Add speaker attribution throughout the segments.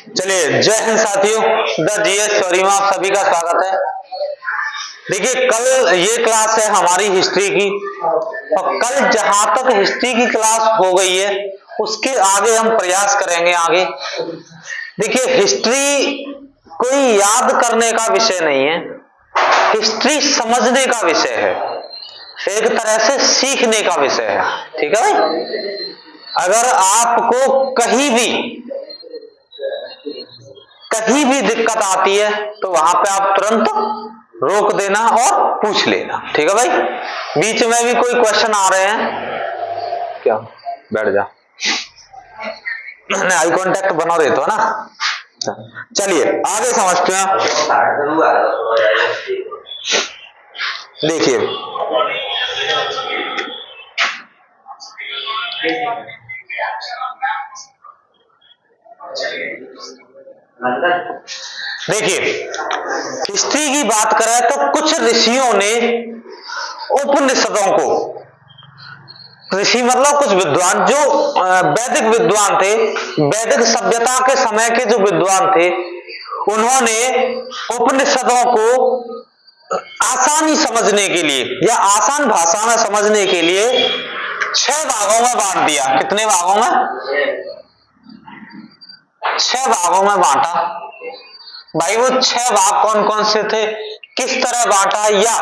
Speaker 1: चलिए, जय हिंद साथियों, द जीएस स्टोरी में आप सभी का स्वागत है। देखिए, कल ये क्लास है हमारी हिस्ट्री की, और कल जहां तक हिस्ट्री की क्लास हो गई है उसके आगे हम प्रयास करेंगे आगे। देखिए, हिस्ट्री कोई याद करने का विषय नहीं है, हिस्ट्री समझने का विषय है, एक तरह से सीखने का विषय है। ठीक है भाई, अगर आपको कहीं भी दिक्कत आती है तो वहां पे आप तुरंत रोक देना और पूछ लेना। ठीक है भाई, बीच में भी कोई क्वेश्चन आ रहे हैं क्या, बैठ जा, आई कांटेक्ट बना देते हो ना। चलिए आगे समझते हैं। देखिए, हिस्ट्री की बात करें तो कुछ ऋषियों ने उपनिषदों को, ऋषि मतलब कुछ विद्वान जो वैदिक विद्वान थे, वैदिक सभ्यता के समय के जो विद्वान थे, उन्होंने उपनिषदों को आसानी समझने के लिए या आसान भाषा में समझने के लिए 6 भागों में बांट दिया। कितने भागों में? 6 भागों में बांटा। भाई वो 6 भाग कौन कौन से थे, किस तरह बांटा, या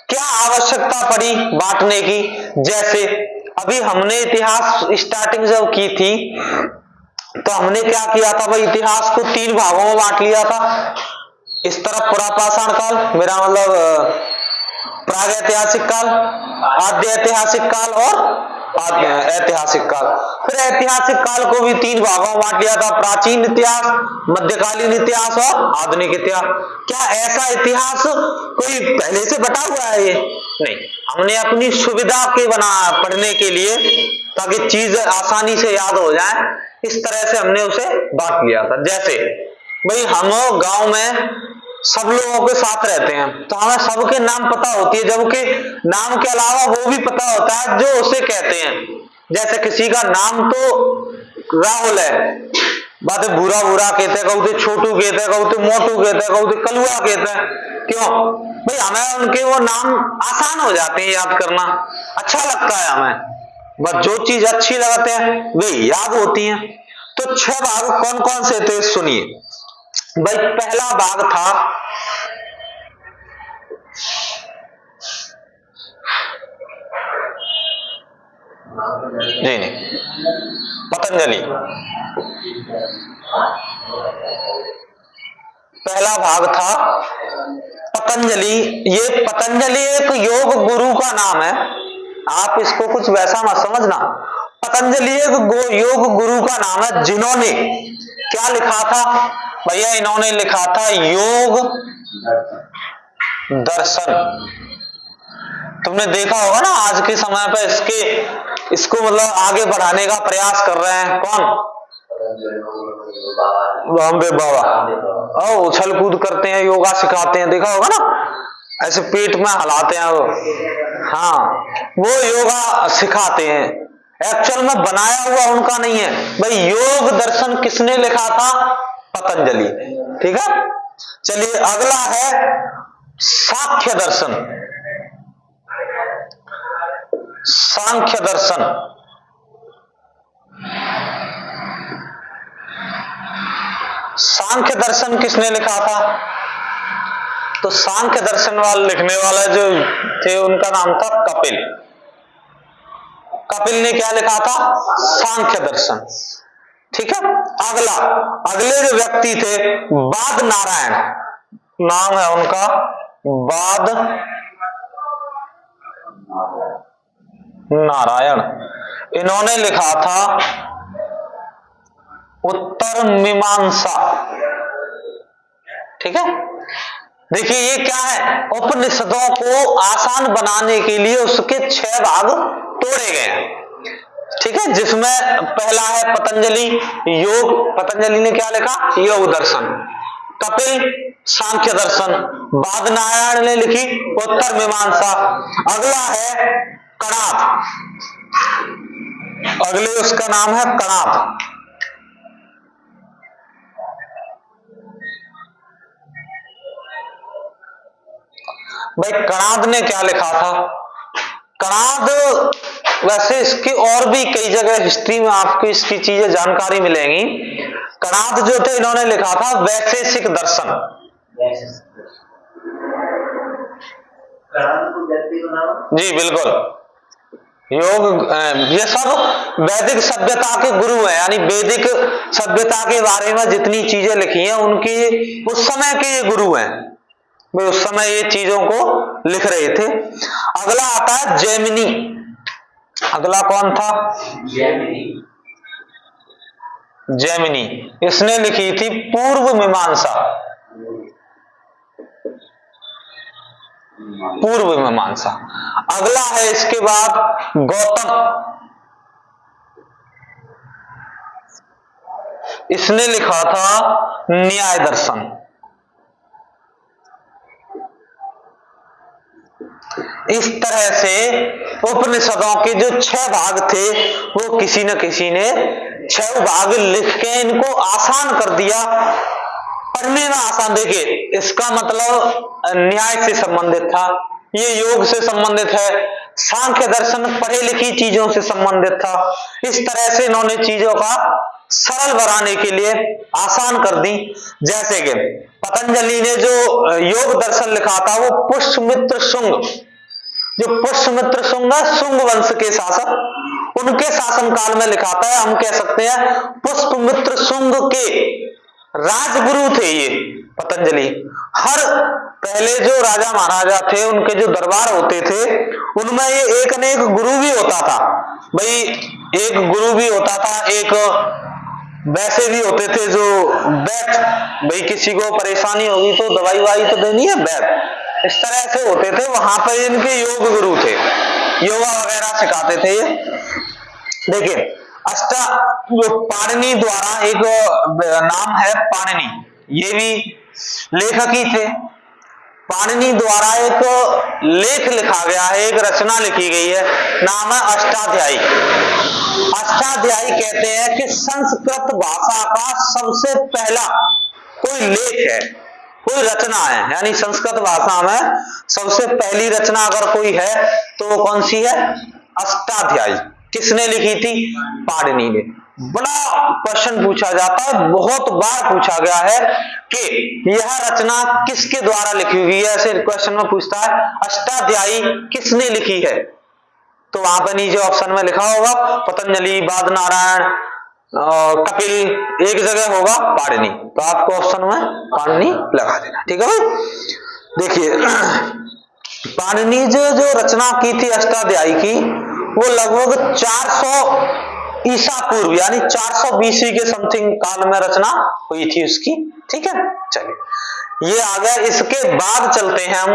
Speaker 1: क्या आवश्यकता पड़ी बांटने की? जैसे अभी हमने इतिहास स्टार्टिंग जब की थी तो हमने क्या किया था भाई, इतिहास को 3 भागों में बांट लिया था। इस तरफ पुरापाषाण काल, मेरा मतलब प्रागैतिहासिक काल, आद्य ऐतिहासिक काल और ऐतिहासिक काल। फिर ऐतिहासिक काल को भी 3 भागों में बांट लिया था, प्राचीन इतिहास, मध्यकालीन इतिहास और आधुनिक इतिहास। क्या ऐसा इतिहास कोई पहले से बटा हुआ है? ये नहीं, हमने अपनी सुविधा के पढ़ने के लिए, ताकि चीज आसानी से याद हो जाए, इस तरह से हमने उसे बांट लिया था। जैसे भाई हम गांव में सब लोगों के साथ रहते हैं तो हमें सबके नाम पता होती है, जबकि नाम के अलावा वो भी पता होता है जो उसे कहते हैं। जैसे किसी का नाम तो राहुल है, बातें भूरा भूरा कहते हैं, कहते छोटू कहते हैं, कहते मोटू कहते हैं, कहते कलुआ कहते हैं। क्यों भाई? हमें उनके वो नाम आसान हो जाते हैं याद करना, अच्छा लगता है हमें, बस जो चीज अच्छी लगते हैं वे याद होती हैं। तो 6 भाग कौन कौन से थे सुनिए भाई। पहला भाग था नहीं पतंजलि। पहला भाग था पतंजलि। ये पतंजलि एक योग गुरु का नाम है, आप इसको कुछ वैसा मत समझना। पतंजलि एक योग गुरु का नाम है, जिन्होंने क्या लिखा था भैया? इन्होंने लिखा था योग दर्शन। तुमने देखा होगा ना, आज के समय पर इसको मतलब आगे बढ़ाने का प्रयास कर रहे हैं कौन? रामदेव बाबा। और उछल कूद करते हैं, योगा सिखाते हैं, देखा होगा ना, ऐसे पेट में हिलाते हैं वो। हाँ, वो योगा सिखाते हैं, एक्चुअल में बनाया हुआ उनका नहीं है भाई। योग दर्शन किसने लिखा था? पतंजलि। ठीक है, चलिए अगला है सांख्य दर्शन। सांख्य दर्शन, सांख्य दर्शन किसने लिखा था? तो सांख्य दर्शन वाले लिखने वाला जो थे उनका नाम था कपिल। कपिल ने क्या लिखा था? सांख्य दर्शन। ठीक है, अगले जो व्यक्ति थे बाद नारायण, नाम है उनका बाद नारायण। इन्होंने लिखा था उत्तर मीमांसा। ठीक है, देखिए ये क्या है, उपनिषदों को आसान बनाने के लिए उसके 6 भाग तोड़े गए हैं। ठीक है, जिसमें पहला है पतंजलि योग, पतंजलि ने क्या लिखा? योग दर्शन। कपिल सांख्य दर्शन, बाद नारायण ने लिखी उत्तर मीमांसा। अगला है कणाद, अगले उसका नाम है कणाद। भाई कणाद ने क्या लिखा था? कणाद, वैसे इसकी और भी कई जगह हिस्ट्री में आपको इसकी चीजें जानकारी मिलेंगी। कणाद जो थे इन्होंने लिखा था वैशेषिक दर्शन। जी बिल्कुल, योग, ये सब वैदिक सभ्यता के गुरु हैं, यानी वैदिक सभ्यता के बारे में जितनी चीजें लिखी हैं उनकी उस समय के ये गुरु हैं, वे उस समय ये चीजों को लिख रहे थे। अगला आता है जैमिनी। अगला कौन था? जैमिनी। इसने लिखी थी पूर्व मीमांसा। पूर्व मीमांसा। अगला है इसके बाद गौतम। इसने लिखा था न्याय दर्शन। इस तरह से उपनिषदों के जो 6 भाग थे वो किसी न किसी ने 6 भाग लिख के इनको आसान कर दिया, पढ़ने में आसान। देखिए इसका मतलब न्याय से संबंधित था, ये योग से संबंधित है, सांख्य दर्शन पढ़े लिखी चीजों से संबंधित था। इस तरह से इन्होंने चीजों का सरल बनाने के लिए आसान कर दी। जैसे कि पतंजलि ने जो योग दर्शन लिखा था वो पुष्यमित्र शुंग, जो पुष्यमित्र शुंग है शुंग वंश के शासक, उनके शासन काल में लिखा था। हम कह सकते हैं पुष्यमित्र शुंग के राजगुरु थे ये पतंजलि। हर पहले जो राजा महाराजा थे उनके जो दरबार होते थे उनमें ये एक अनेक गुरु भी होता था। भाई एक गुरु भी होता था, एक वैसे भी होते थे जो वैद्य, भाई किसी को परेशानी होगी तो दवाई वाई तो देनी है, वैद्य, इस तरह से होते थे। वहां पर इनके योग गुरु थे, योगा वगैरह सिखाते थे ये। देखिए पाणिनि द्वारा, एक नाम है पाणिनि, ये भी लेखक ही थे। पाणिनि द्वारा एक लेख लिखा गया है, एक रचना लिखी गई है, नाम है अष्टाध्यायी। अष्टाध्यायी कहते हैं कि संस्कृत भाषा का सबसे पहला कोई लेख है, कोई रचना है, यानी संस्कृत भाषा में सबसे पहली रचना अगर कोई है तो वो कौन सी है? अष्टाध्यायी। किसने लिखी थी? पाणिनि ने। बड़ा प्रश्न पूछा जाता है, बहुत बार पूछा गया है कि यह रचना किसके द्वारा लिखी हुई है। ऐसे क्वेश्चन में पूछता है अष्टाध्यायी किसने लिखी है, तो वहां पर नीचे ऑप्शन में लिखा होगा पतंजलि, बादनारायण, कपिल, एक जगह होगा पाणिनि, तो आपको ऑप्शन में पाणिनि लगा देना। ठीक है भाई। देखिए पाणिनि जो रचना की थी अष्टाध्यायी की, वो लगभग 400 ईसा पूर्व यानी 400 BC के समथिंग काल में रचना हुई थी उसकी। ठीक है, चलिए ये आ गया। इसके बाद चलते हैं हम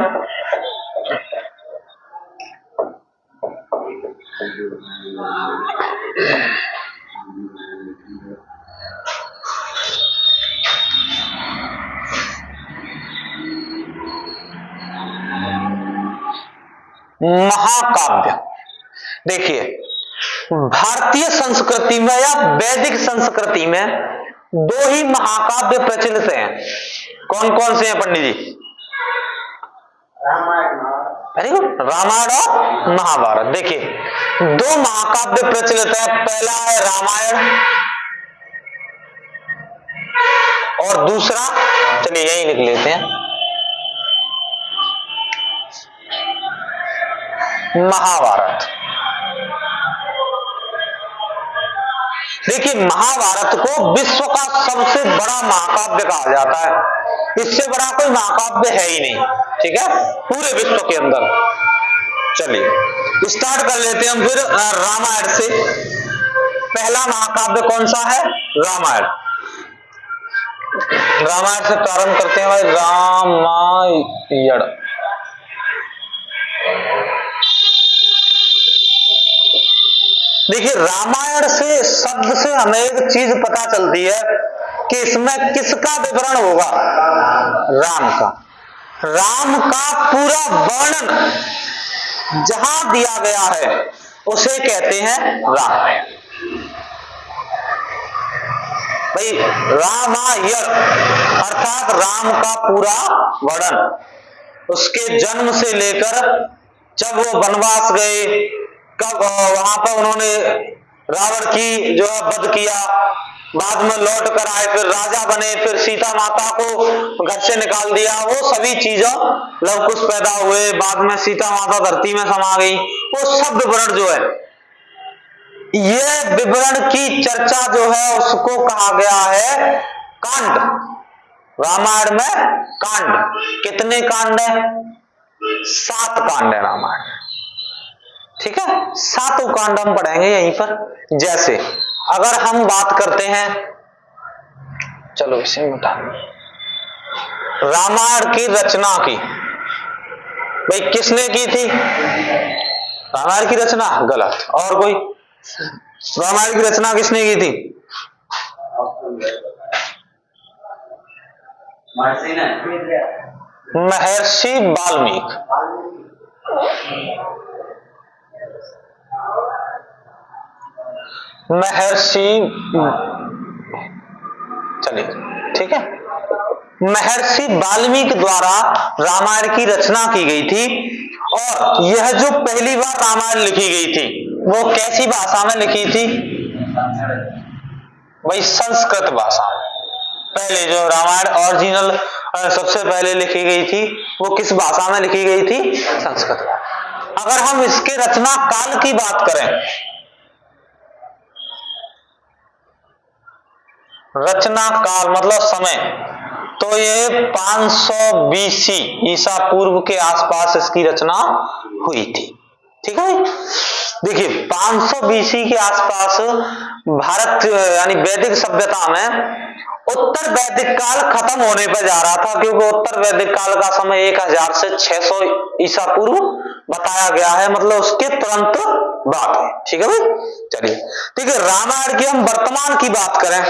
Speaker 1: महाकाव्य। देखिए भारतीय संस्कृति में या वैदिक संस्कृति में 2 ही महाकाव्य प्रचलित हैं। कौन कौन से हैं पंडित जी? वेरी गुड, रामायण और महाभारत। देखिए 2 महाकाव्य प्रचलित है, पहला है रामायण और दूसरा, चलिए यही लिख लेते हैं, महाभारत। देखिए महाभारत को विश्व का सबसे बड़ा महाकाव्य कहा जाता है, इससे बड़ा कोई महाकाव्य है ही नहीं। ठीक है, पूरे विश्व के अंदर। चलिए स्टार्ट कर लेते हैं हम फिर रामायण से। पहला महाकाव्य कौन सा है? रामायण। रामायण से प्रारंभ करते हैं भाई। रामायण, देखिए रामायण से शब्द से हमें एक चीज पता चलती है कि इसमें किसका विवरण होगा? राम का। राम का पूरा वर्णन जहां दिया गया है उसे कहते हैं रामायण। भाई रामायण अर्थात राम का पूरा वर्णन। उसके जन्म से लेकर जब वो वनवास गए, कब वहां पर उन्होंने रावण की जो है वध किया, बाद में लौट कर आए, फिर राजा बने, फिर सीता माता को घर से निकाल दिया, वो सभी चीजों लव कुश पैदा हुए, बाद में सीता माता धरती में समा गई, वो सब विवरण जो है, ये विवरण की चर्चा जो है उसको कहा गया है कांड। रामायण में कांड, कितने कांड है? 7 कांड है रामायण, ठीक है। 7 कांड हम पढ़ेंगे यहीं पर। जैसे अगर हम बात करते हैं, चलो इसे मिटा, रामायण की रचना की, भाई किसने की थी? रामायण की रचना गलत, और कोई? रामायण की रचना किसने की थी? महर्षि वाल्मीकि। महर्षि, चलिए ठीक है, महर्षि वाल्मीकि द्वारा रामायण की रचना की गई थी। और यह जो पहली बार रामायण लिखी गई थी वो कैसी भाषा में लिखी थी? भाई संस्कृत भाषा में। पहले जो रामायण ओरिजिनल सबसे पहले लिखी गई थी वो किस भाषा में लिखी गई थी? संस्कृत। अगर हम इसके रचना काल की बात करें, रचना काल मतलब समय, तो ये 500 BC ईसा पूर्व के आसपास इसकी रचना हुई थी, ठीक है। देखिए 500 BC के आसपास भारत यानी वैदिक सभ्यता में उत्तर वैदिक काल खत्म होने पर जा रहा था, क्योंकि उत्तर वैदिक काल का समय 1000 से 600 ईसा पूर्व बताया गया है, मतलब उसके तुरंत बाद है, ठीक है भाई। चलिए ठीक है, रामायण की हम वर्तमान की बात करें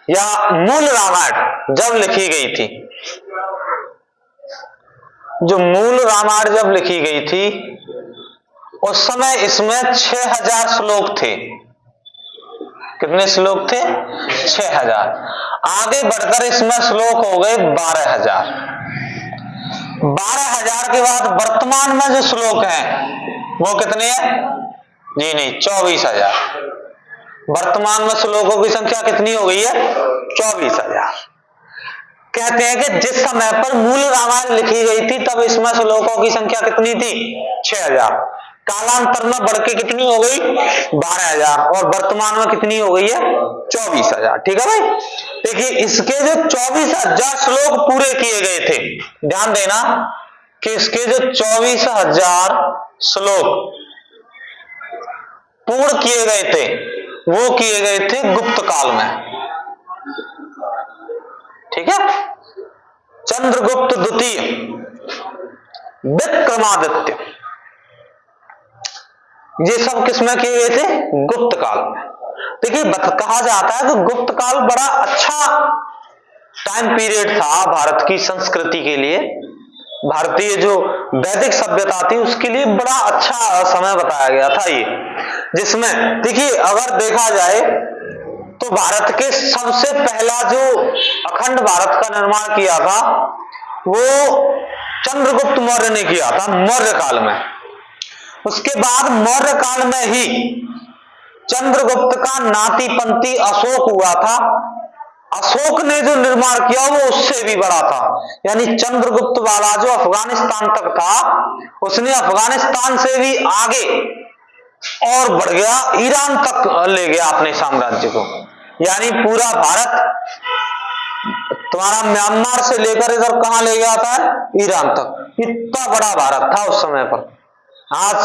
Speaker 1: या मूल रामायण जब लिखी गई थी, जो मूल रामायण जब लिखी गई थी उस समय इसमें 6000 श्लोक थे। कितने श्लोक थे? 6000। आगे बढ़कर इसमें श्लोक हो गए 12000। 12000 के बाद वर्तमान में जो श्लोक हैं वो कितने हैं? जी नहीं, 24000। वर्तमान में श्लोकों की संख्या कितनी हो गई है? 24000। कहते हैं कि जिस समय पर मूल रामायण लिखी गई थी तब इसमें श्लोकों की संख्या कितनी थी? 6000। कालांतर में बढ़ के कितनी हो गई? 12000। और वर्तमान में कितनी हो गई है? 24000, ठीक है भाई। देखिए इसके जो 24000 श्लोक पूरे किए गए थे, ध्यान देना कि इसके जो 24000 श्लोक पूर्ण किए गए थे वो किए गए थे गुप्त काल में, ठीक है। चंद्रगुप्त द्वितीय, विक्रमादित्य, ये सब किसमें किए गए थे? गुप्त काल में। देखिए कहा जाता है कि गुप्त काल बड़ा अच्छा टाइम पीरियड था भारत की संस्कृति के लिए, भारतीय जो वैदिक सभ्यता थी उसके लिए बड़ा अच्छा समय बताया गया था ये, जिसमें देखिए अगर देखा जाए तो भारत के सबसे पहला जो अखंड भारत का निर्माण किया था वो चंद्रगुप्त मौर्य ने किया था मौर्य काल में। उसके बाद मौर्य काल में ही चंद्रगुप्त का नातीपंथी अशोक हुआ था। अशोक ने जो निर्माण किया वो उससे भी बड़ा था, यानी चंद्रगुप्त वाला जो अफगानिस्तान तक था उसने अफगानिस्तान से भी आगे और बढ़ गया, ईरान तक ले गया अपने साम्राज्य को। यानी पूरा भारत तुम्हारा म्यांमार से लेकर इधर कहां ले गया था? ईरान तक। इतना बड़ा भारत था उस समय पर। आज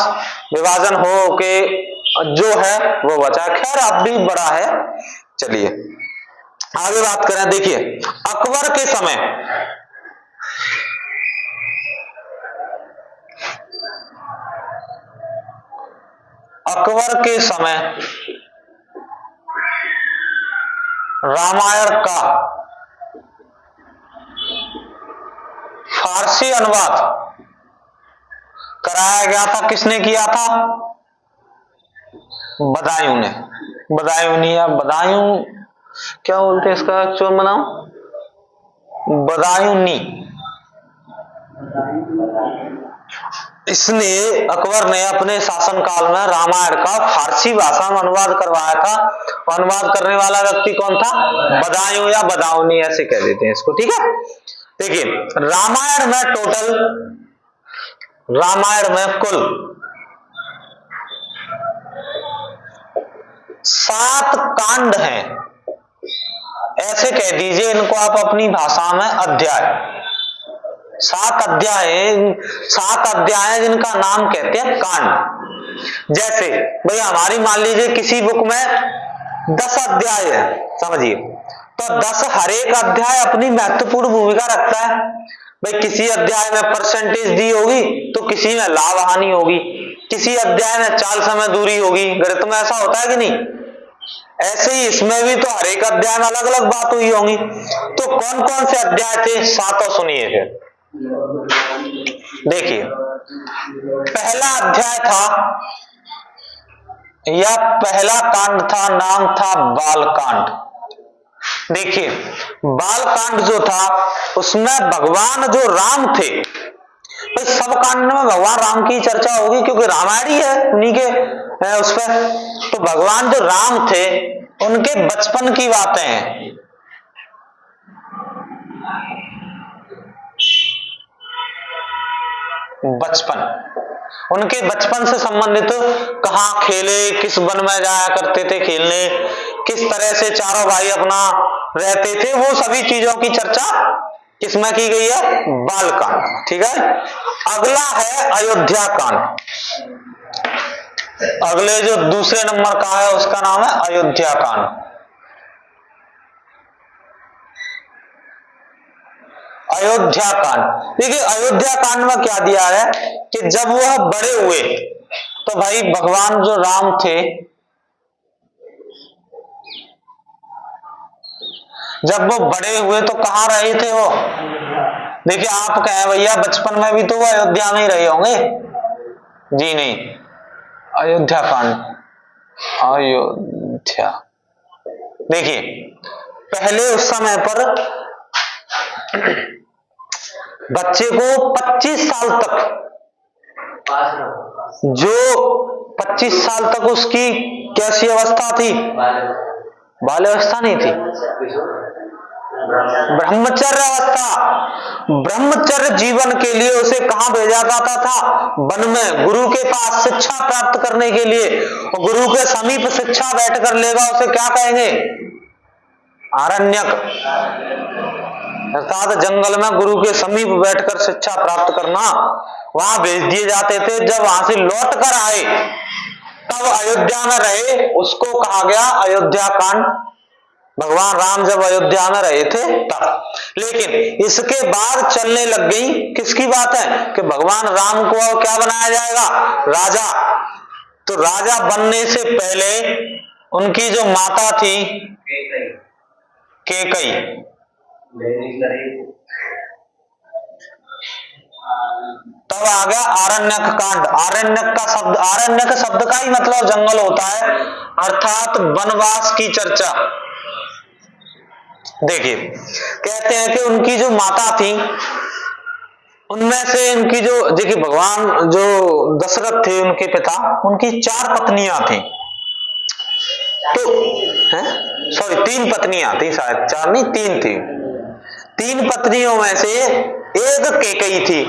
Speaker 1: विभाजन हो के जो है वो बचा, खैर अब भी बड़ा है। चलिए आगे बात करें। देखिए अकबर के समय रामायण का फारसी अनुवाद कराया गया था। किसने किया था? बदायूं ने। बदायूं नहीं, या बदायूं क्या बोलते हैं इसका एक्चुअल नाम? बदायूनी। इसने अकबर ने अपने शासनकाल में रामायण का फारसी भाषा में अनुवाद करवाया था। अनुवाद करने वाला व्यक्ति कौन था? बदायूं या बदाऊनी ऐसे कह देते हैं इसको, ठीक है। देखिए रामायण में कुल 7 कांड हैं, ऐसे कह दीजिए इनको आप अपनी भाषा में अध्याय। 7 अध्याय जिनका नाम कहते हैं कांड। जैसे भाई हमारी मान लीजिए किसी बुक में 10 अध्याय है, समझिए, तो 10 हर एक अध्याय अपनी महत्वपूर्ण भूमिका रखता है। भाई किसी अध्याय में परसेंटेज दी होगी तो किसी में लाभ हानि होगी, किसी अध्याय में चाल समय दूरी होगी, गणित में ऐसा होता है कि नहीं? ऐसे ही इसमें भी तो हर एक अध्याय में अलग अलग बात हुई होंगी। तो कौन कौन से अध्याय थे? 7 सुनिए फिर। देखिए पहला अध्याय था या पहला कांड था, नाम था बालकांड। देखिए बालकांड जो था उसमें भगवान जो राम थे, भाई सब कांड में भगवान राम की चर्चा होगी क्योंकि रामायण ही है उन्हीं के उस पर। तो भगवान जो राम थे उनके बचपन की बातें हैं। उनके बचपन से संबंधित, कहाँ खेले, किस वन में जाया करते थे खेलने, किस तरह से चारों भाई अपना रहते थे, वो सभी चीजों की चर्चा किसमें की गई है? बालकांड, ठीक है। अगला है अयोध्या कांड। अगले जो दूसरे नंबर का है उसका नाम है अयोध्या कांड। अयोध्या कांड, देखिए अयोध्या कांड में क्या दिया है कि जब वह बड़े हुए तो भाई भगवान जो राम थे, जब वो बड़े हुए तो कहाँ रहे थे वो? देखिए आप कहें भैया बचपन में भी तो वो अयोध्या में ही रहे होंगे। जी नहीं, अयोध्या कांड, अयोध्या। देखिए पहले उस समय पर बच्चे को 25 साल तक, जो 25 साल तक उसकी कैसी अवस्था थी? बाल्यावस्था नहीं थी, ब्रह्मचर्य अवस्था। ब्रह्मचर्य जीवन के लिए उसे कहां भेजा जाता था? वन में, गुरु के पास शिक्षा प्राप्त करने के लिए। और गुरु के समीप शिक्षा बैठ कर लेगा उसे क्या कहेंगे? आरण्यक, अर्थात जंगल में गुरु के समीप बैठकर शिक्षा प्राप्त करना, वहां भेज दिए जाते थे। जब वहां से लौट कर आए तब अयोध्या में रहे, उसको कहा गया अयोध्या कांड। भगवान राम जब अयोध्या में रहे थे तब। लेकिन इसके बाद चलने लग गई किसकी बात है कि भगवान राम को अब क्या बनाया जाएगा? राजा। तो राजा बनने से पहले उनकी जो माता थी केकई, तब आ गया आरण्यक कांड। आरण्यक शब्द का ही मतलब जंगल होता है, अर्थात वनवास की चर्चा। देखिए कहते हैं कि उनकी जो माता थी उनमें से इनकी जो, देखिए भगवान जो दशरथ थे उनके पिता, उनकी 4 पत्नियां थी। तो 3 पत्नियां थी, शायद 4 नहीं 3 थी। 3 पत्नियों में से एक केकई थी।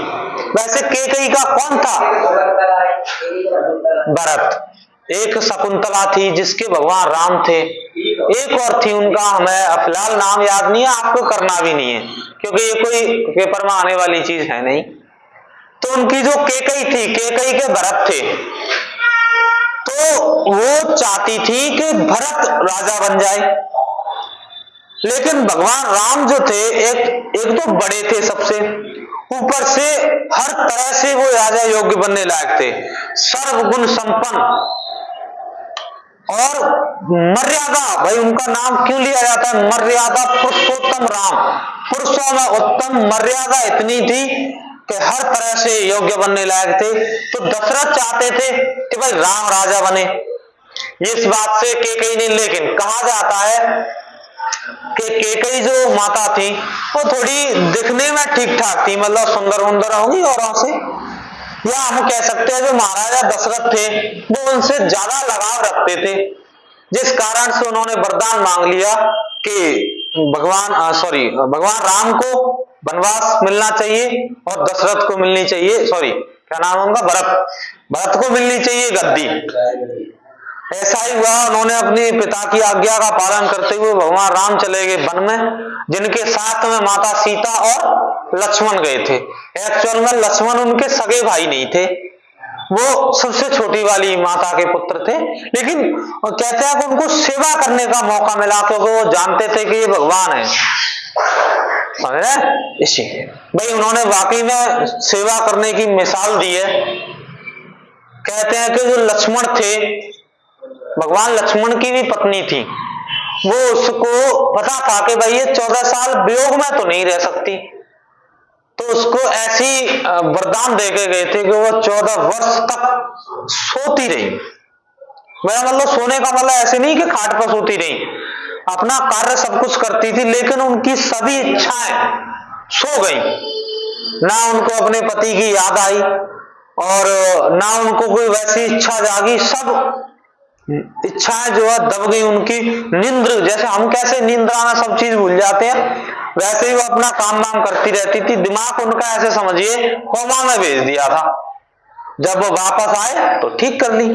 Speaker 1: वैसे केकई का कौन था? भरत। एक शकुंतला थी जिसके भगवान राम थे। एक और थी, उनका हमें फिलहाल नाम याद नहीं है, आपको करना भी नहीं है क्योंकि ये कोई पेपर में आने वाली चीज है नहीं। तो उनकी जो केकई थी, केकई के भरत थे, तो वो चाहती थी कि भरत राजा बन जाए। लेकिन भगवान राम जो थे एक तो बड़े थे सबसे, ऊपर से हर तरह से वो राजा योग्य बनने लायक थे, सर्वगुण संपन्न और मर्यादा। भाई उनका नाम क्यों लिया जाता है मर्यादा पुरुषोत्तम राम? पुरुषों में उत्तम, मर्यादा इतनी थी कि हर तरह से योग्य बनने लायक थे। तो दशरथ चाहते थे कि भाई राम राजा बने। इस बात से केकई ने, लेकिन कहा जाता है कि केकई जो माता थी वो थोड़ी दिखने में ठीक ठाक थी, मतलब सुंदर वुंदर होंगी औरों से, या हम कह सकते हैं जो महाराजा दशरथ थे वो उनसे ज्यादा लगाव रखते थे, जिस कारण से उन्होंने वरदान मांग लिया कि भगवान राम को वनवास मिलना चाहिए और दशरथ को मिलनी चाहिए, सॉरी क्या नाम है उनका, भरत को मिलनी चाहिए गद्दी। ऐसा ही हुआ, उन्होंने अपने पिता की आज्ञा का पालन करते हुए भगवान राम चले गए वन में, जिनके साथ में माता सीता और लक्ष्मण गए थे। एक्चुअल में लक्ष्मण उनके सगे भाई नहीं थे, वो सबसे छोटी वाली माता के पुत्र थे, लेकिन कहते हैं कि उनको सेवा करने का मौका मिला क्योंकि वो जानते थे कि ये भगवान है, समझ रहे, इसी भाई उन्होंने वाकई में सेवा करने की मिसाल दी है। कहते हैं कि जो लक्ष्मण थे, भगवान लक्ष्मण की भी पत्नी थी, वो उसको पता था कि भाई ये 14 साल वियोग में तो नहीं रह सकती, तो उसको ऐसी वरदान दे के गए थे कि वो 14 वर्ष तक सोती रही। मेरा मतलब सोने का मतलब ऐसे नहीं कि खाट पर सोती रही, अपना कार्य सब कुछ करती थी, लेकिन उनकी सभी इच्छाएं सो गई, ना उनको अपने पति की याद आई और ना उनको कोई वैसी इच्छा जागी, सब इच्छाएं जो है दब गई उनकी। निंद्र, जैसे हम कैसे निंद्रा में सब चीज भूल जाते हैं, वैसे ही वो अपना काम वाम करती रहती थी, दिमाग उनका ऐसे समझिए कोमा में भेज दिया था, जब वो वापस आए तो ठीक कर ली।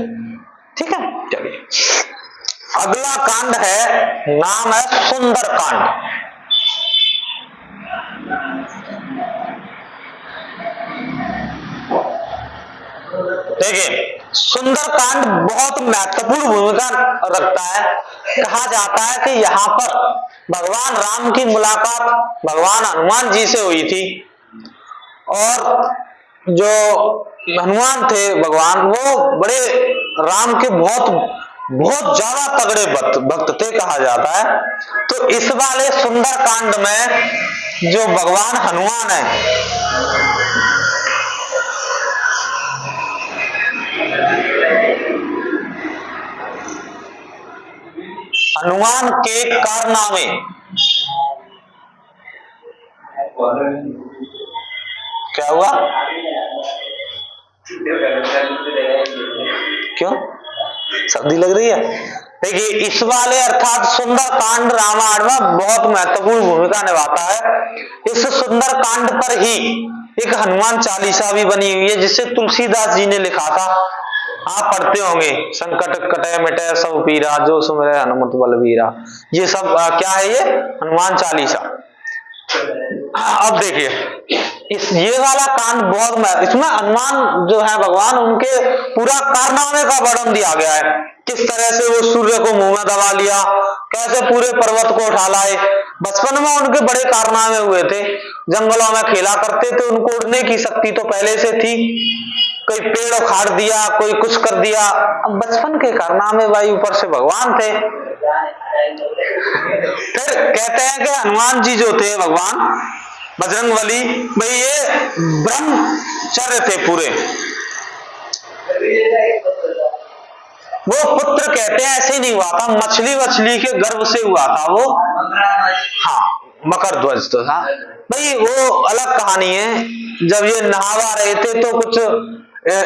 Speaker 1: ठीक है, चलिए अगला कांड है, नाम है सुंदर कांड। देखिए सुंदर कांड बहुत महत्वपूर्ण भूमिका रखता है। कहा जाता है कि यहाँ पर भगवान राम की मुलाकात भगवान हनुमान जी से हुई थी, और जो हनुमान थे भगवान, वो बड़े राम के बहुत ज्यादा तगड़े भक्त थे कहा जाता है। तो इस वाले सुंदर कांड में जो भगवान हनुमान है, हनुमान के कारनामे, क्या हुआ, क्यों सर्दी लग रही है? देखिए इस वाले अर्थात सुंदर कांड रामायण में बहुत महत्वपूर्ण भूमिका निभाता है। इस सुंदर कांड पर ही एक हनुमान चालीसा भी बनी हुई है, जिसे तुलसीदास जी ने लिखा था, आप पढ़ते होंगे, संकट कटे मिटे सब पीरा जो सुमिरै हनुमत बलबीरा। ये सब क्या है, ये हनुमान चालीसा। अब देखिए ये वाला कांड बहुत, इसमें हनुमान जो है भगवान, उनके पूरा कारनामे का वर्णन दिया गया है, किस तरह से वो सूर्य को मुंह में दबा लिया, कैसे पूरे पर्वत को उठा लाए। बचपन में उनके बड़े कारनामे हुए थे, जंगलों में खेला करते थे, उनको उड़ने की शक्ति तो पहले से थी, कोई पेड़ उखाड़ दिया, कोई कुछ कर दिया। अब बचपन के कारनामे भाई, ऊपर से भगवान थे। फिर कहते हैं कि हनुमान जी जो थे भगवान बजरंगबली, भाई ये ब्रह्मचर्य थे पूरे। वो पुत्र कहते हैं ऐसे ही नहीं हुआ था, मछली के गर्भ से हुआ था वो, हाँ मकर ध्वज तो था भाई, वो अलग कहानी है। जब ये नहावा रहे थे तो कुछ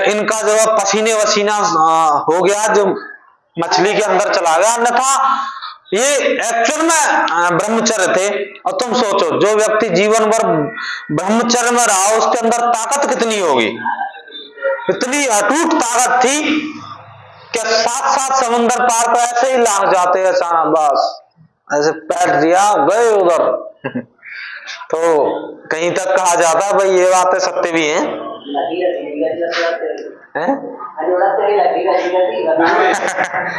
Speaker 1: इनका जो है पसीने वसीना हो गया, जो मछली के अंदर चला गया, अन्यथा ये एक्चुअल में ब्रह्मचर्य थे। और तुम सोचो, जो व्यक्ति जीवन भर ब्रह्मचर्य में रहा, उसके अंदर ताकत कितनी होगी, इतनी अटूट ताकत थी कि 7 समुंदर पार पर ऐसे ही लांग जाते हैं अचानक, बस ऐसे पैर दिया गए उधर। तो कहीं तक कहा जाता है भाई, ये बातें सत्य भी हैं,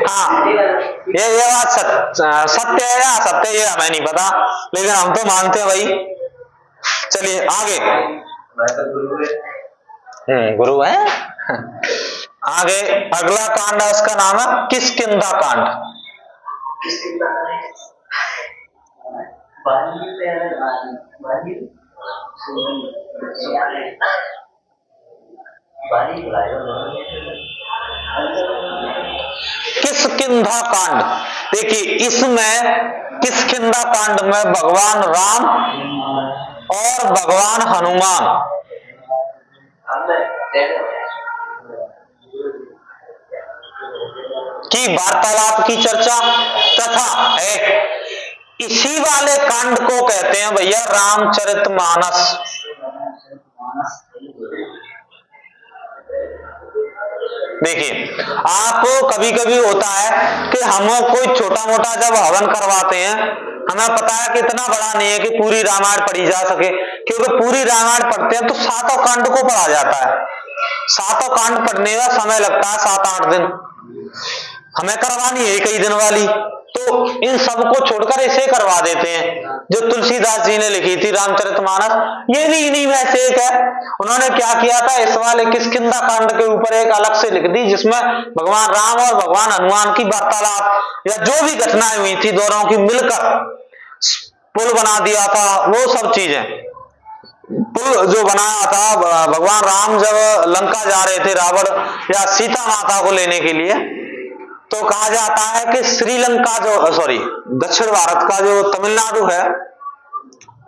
Speaker 1: हाँ ये बात सत्य है या असत्य, ये हमें नहीं पता, लेकिन हम तो मानते हैं भाई। चलिए आगे, गुरु है। आगे अगला कांड है, उसका नाम है किष्किंधा कांड। किस किष्किंधा कांड। देखिए इसमें किष्किंधा कांड में भगवान राम और भगवान हनुमान की वार्तालाप की चर्चा तथा इसी वाले कांड को कहते हैं भैया रामचरितमानस। देखिए आपको कभी कभी होता है कि हम कोई छोटा मोटा जब हवन करवाते हैं, हमें पता है कि इतना बड़ा नहीं है कि पूरी रामायण पढ़ी जा सके, क्योंकि पूरी रामायण पढ़ते हैं तो 7 कांड को पढ़ा जाता है। 7 कांड पढ़ने में समय लगता है 7-8 दिन, हमें करवानी है कई दिन वाली, तो इन सब को छोड़कर इसे करवा देते हैं जो तुलसीदास जी ने लिखी थी रामचरितमानस। ये भी इन्हीं में से एक है। उन्होंने क्या किया था, इस वाले किष्किंधा कांड के ऊपर एक अलग से लिख दी जिसमें भगवान राम और भगवान हनुमान की वार्तालाप या जो भी घटनाएं हुई थी दोनों की मिलकर पुल बना दिया था, वो सब चीजें। पुल जो बनाया था भगवान राम जब लंका जा रहे थे रावण या सीता माता को लेने के लिए, तो कहा जाता है कि श्रीलंका दक्षिण भारत का जो तमिलनाडु है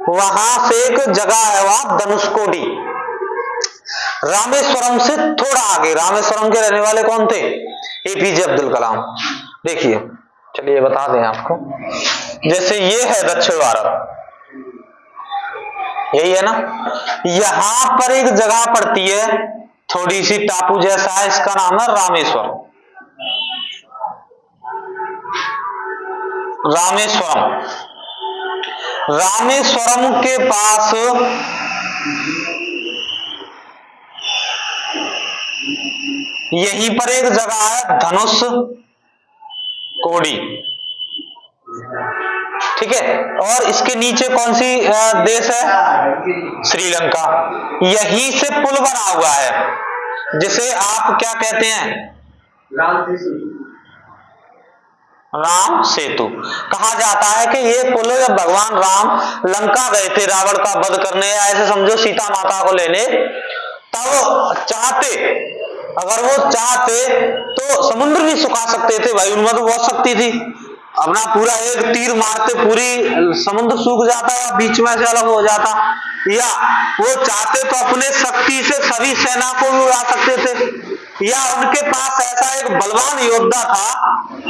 Speaker 1: वहां से एक जगह है वहां धनुषकोडी, रामेश्वरम से थोड़ा आगे। रामेश्वरम के रहने वाले कौन थे? एपीजे अब्दुल कलाम। देखिए चलिए बता दें आपको, जैसे ये है दक्षिण भारत, यही है ना, यहां पर एक जगह पड़ती है थोड़ी सी टापू जैसा है, इसका नाम है रामेश्वरम। रामेश्वरम के पास यहीं पर एक जगह है धनुष कोडी, ठीक है, और इसके नीचे कौन सी देश है? श्रीलंका। यहीं से पुल बना हुआ है जिसे आप क्या कहते हैं? राम सेतु कहा जाता है कि ये पुल जब भगवान राम लंका गए थे रावण का वध करने, ऐसे समझो सीता माता को लेने, तब चाहते, अगर वो चाहते तो समुद्र भी सुखा सकते थे भाई, उनमें तो बहुत शक्ति थी, अपना पूरा एक तीर मारते पूरी समुद्र सूख जाता या बीच में से अलग हो जाता, या वो चाहते तो अपने शक्ति से सभी सेना को भी उड़ा सकते थे, या उनके पास ऐसा एक बलवान योद्धा था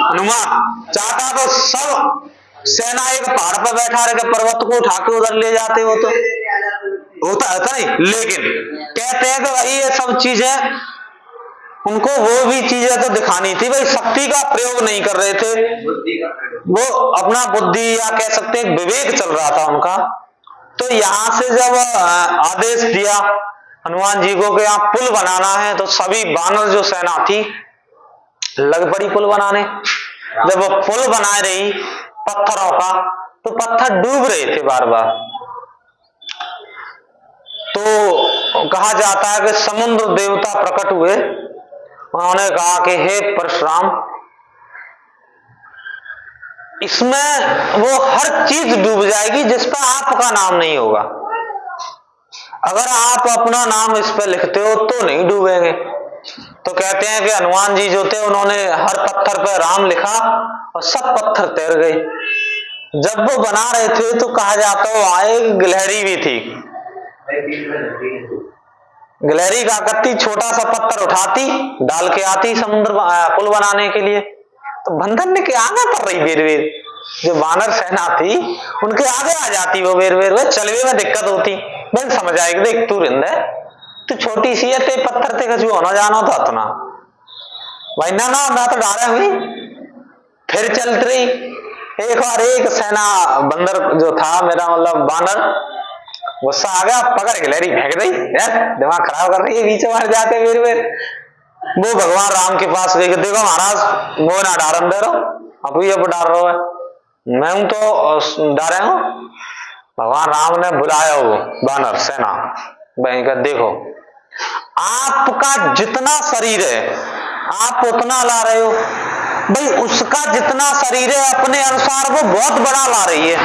Speaker 1: हनुमान, चाहता तो सब सेना एक पहाड़ पर बैठा रहे पर्वत को उठा के उधर ले जाते, हो तो होता है नहीं, लेकिन कहते हैं कि भाई ये सब चीजें उनको वो भी चीजें तो दिखानी थी भाई, शक्ति का प्रयोग नहीं कर रहे थे, वो अपना बुद्धि या कह सकते हैं विवेक चल रहा था उनका। तो यहां से जब आदेश दिया हनुमान जी को कि यहाँ पुल बनाना है, तो सभी वानर जो सेना थी लग पड़ी पुल बनाने। जब वो पुल बना रही पत्थरों का, तो पत्थर डूब रहे थे बार बार, तो कहा जाता है कि समुद्र देवता प्रकट हुए, उन्होंने कहा कि हे परशुराम, इसमें वो हर चीज डूब जाएगी जिस पर आपका नाम नहीं होगा, अगर आप अपना नाम इस पर लिखते हो तो नहीं डूबेंगे। तो कहते हैं कि हनुमान जी जो थे उन्होंने हर पत्थर पर राम लिखा और सब पत्थर तैर गए। जब वो बना रहे थे तो कहा जाता है वहां एक गिलहरी भी थी, गिलहरी का करती छोटा सा पत्थर उठाती डाल के आती समुद्र पुल बनाने के लिए, तो बंधन ने के आगे कर रही बेर बेर, जो वानर सेना थी उनके आगे आ जाती वो बेर बेर, वो चलवे में दिक्कत होती, बन समझ आएगी देख तू रिंद है, तू छोटी सी है, ते पत्थर ते कछु होना जाना था तो ना भाई, ना तो डाले हुई, फिर चलती रही। एक बार एक सेना बंदर जो था, मेरा मतलब बानर, गुस्सा आ गया, पकड़ के गिलहरी फेंक दी, यार दिमाग खराब कर रही है, बीच मार जाते मेरे में। वो भगवान राम के पास गई, देखो महाराज वो ना डारन दे रहो, अब ये डार रहा है, मैं हूं तो डारे हूं। भगवान राम ने बुलाया वो बानर सेना, भाई का देखो आपका जितना शरीर है आप उतना ला रहे हो, भाई उसका जितना शरीर है अपने अनुसार वो बहुत बड़ा ला रही है।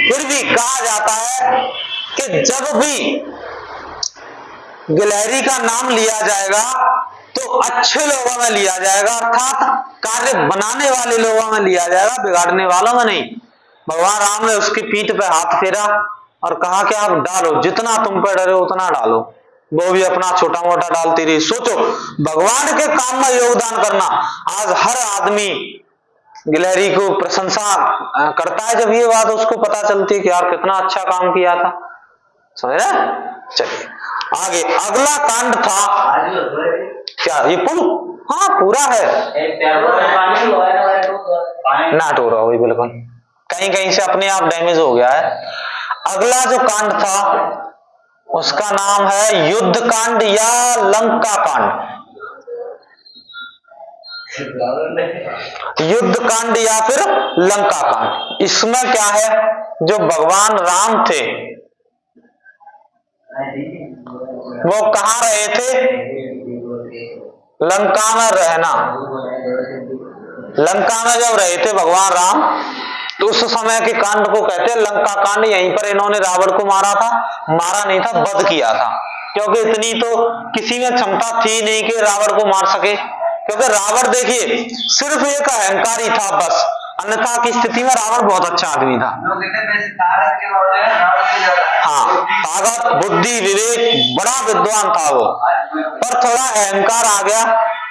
Speaker 1: फिर भी कहा जाता है कि जब भी गिलहरी का नाम लिया जाएगा तो अच्छे लोगों में लिया जाएगा, अर्थात कार्य बनाने वाले लोगों में लिया जाएगा, बिगाड़ने वालों में नहीं। भगवान राम ने उसकी पीठ पे हाथ फेरा और कहा कि आप डालो, जितना तुम पे डरे उतना डालो। वो भी अपना छोटा मोटा डालती रही। सोचो, भगवान के काम में योगदान करना। आज हर आदमी गिलहरी को प्रशंसा करता है जब ये बात उसको पता चलती है कि यार कितना अच्छा काम किया था। समझ रहे? चलिए आगे, अगला कांड था क्या ये पुल? हाँ पूरा है, नाट हो रहा वही बिल्कुल, कहीं कहीं से अपने आप डैमेज हो गया है। अगला जो कांड था उसका नाम है युद्ध कांड या लंका कांड। युद्ध कांड या फिर लंका कांड। इसमें क्या है, जो भगवान राम थे वो कहाँ रहे थे? लंका में रहना। लंका में जब रहे थे भगवान राम, तो उस समय के कांड को कहते हैं लंका कांड। यहीं पर इन्होंने रावण को मारा था, मारा नहीं था, वध किया था, क्योंकि इतनी तो किसी में क्षमता थी नहीं कि रावण को मार सके। क्योंकि रावण देखिए सिर्फ एक अहंकारी था बस, अन्यथा की स्थिति में रावण बहुत अच्छा आदमी था। हाँ, ताकत बुद्धि विवेक बड़ा विद्वान था वो, पर थोड़ा अहंकार आ गया।